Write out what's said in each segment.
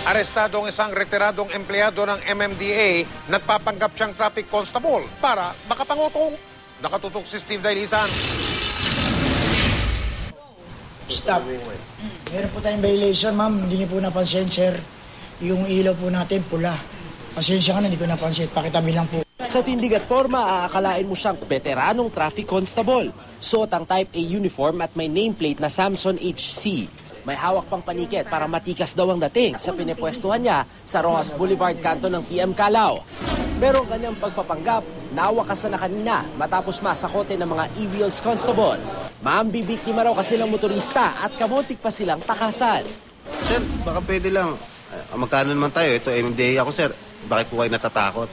Arestado ang isang retiradong empleyado ng MMDA, nagpapanggap siyang traffic constable para makapangutong. Nakatutok si Steve Dailisan. Stop. Meron po tayong violation, ma'am. Hindi niyo po napansin, sir. Yung ilaw po natin, pula. Pasensya ka na, hindi ko napansin. Pakitabi lang po. Sa tindig at forma, aakalain mo siyang veteranong traffic constable. Suot ang Type A uniform at may nameplate na Samson HC. May hawak pang paniket para matikas daw ang dating sa pinipwestuhan niya sa Rojas Boulevard kanto ng PM Calao. Pero ang kanyang pagpapanggap, nawakasan na kanina matapos masakote ng mga e-wheels constable. Maambibiktima raw kasi ng motorista at kamuntik pa silang takasan. Sir, baka pwede lang. Magkano naman tayo? Ito, MDA ako, sir. Bakit po kayo natatakot?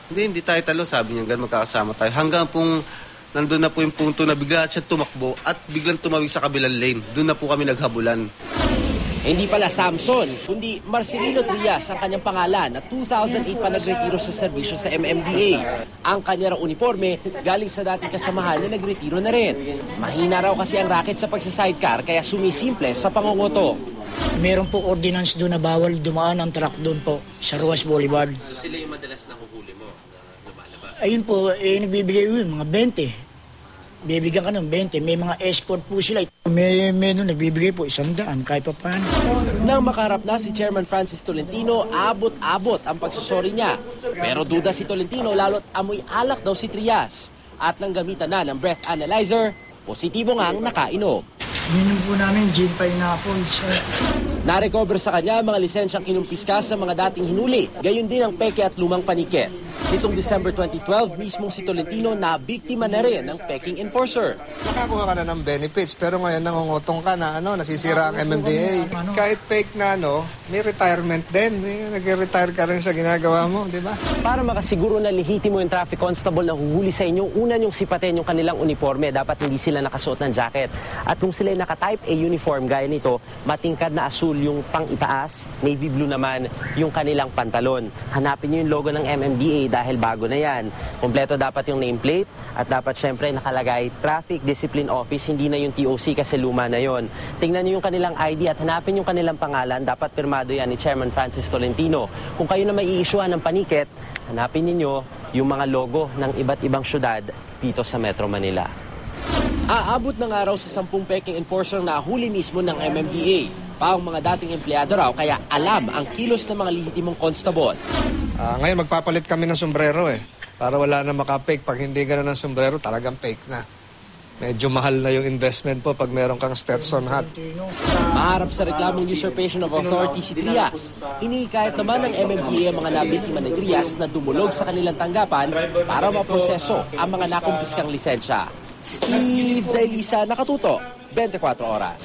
Hindi tayo talo. Sabi niya, ganun, magkakasama tayo. Hanggang pong nandun na po yung punto na bigla siya tumakbo at biglang tumawid sa kabilang lane. Doon na po kami naghabulan. Hindi pala Samson, kundi Marcelino Trias ang kanyang pangalan na 2008 pa nagretiro sa serbisyo sa MMDA. Ang kanyang uniforme galing sa dating kasamahan na nagretiro na rin. Mahina raw kasi ang racket sa pagsasidecar kaya sumisimple sa pangunguto. Meron po ordinance doon na bawal dumaan ang truck doon po sa Rojas Boulevard. So sila yung madalas na huhuli mo na lumalabas? Ayun po, nagbibigay yun, mga 20. Bibigyan ka ng 20. May mga escort po sila. May nagbibigay po 100 kahit pa paano. Nang makaharap na si Chairman Francis Tolentino, abot-abot ang pagsusori niya. Pero duda si Tolentino lalo't amoy alak daw si Trias. At nang gamitan na ng breath analyzer, positibo nga ang nakainom. Minom po namin gin pineapple, sir. Narecover sa kanya mga lisensyang kinumpiska sa mga dating hinuli, gayon din ang peke at lumang paniket. Nitong December 2012, mismong si Tolentino na biktima na rin ng peking enforcer. Nakakuha ka na ng benefits pero ngayon nangungutong ka na nasisira ang MMDA. Kahit fake na may retirement din. Nag-retire ka rin sa ginagawa mo, di ba? Para makasiguro na lehitimo yung traffic constable na huhuli sa inyo, una yung sipatin yung kanilang uniforme. Dapat hindi sila nakasuot ng jacket. At kung sila naka-type A uniform gaya nito, matingkad na asul yung pang-itaas, navy blue naman yung kanilang pantalon. Hanapin nyo yung logo ng MMDA dahil bago na yan. Kompleto dapat yung nameplate at dapat syempre nakalagay Traffic Discipline Office, hindi na yung TOC kasi luma na yon. Tingnan nyo yung kanilang ID at hanapin yung kanilang pangalan. Dapat pirmado yan ni Chairman Francis Tolentino. Kung kayo na may i-issuehan ng paniket, hanapin niyo yung mga logo ng iba't ibang syudad dito sa Metro Manila. Aabot ng araw sa 10 peking enforcer na huli mismo ng MMDA. Pa ang mga dating empleyado raw kaya alam ang kilos ng mga lehitimong constable. Ngayon magpapalit kami ng sombrero para wala na maka-fake. Pag hindi gano'n ng sombrero, talagang fake na. Medyo mahal na yung investment po pag meron kang Stetson hat. Maharap sa reklamong usurpation of authority si Trias. Inihikayat naman ng MMDA ang mga nabiktima ni Trias na dumulog sa kanilang tanggapan para maproseso ang mga nakumpiskang lisensya. Steve Dailisa, Nakatuto, 24 Oras.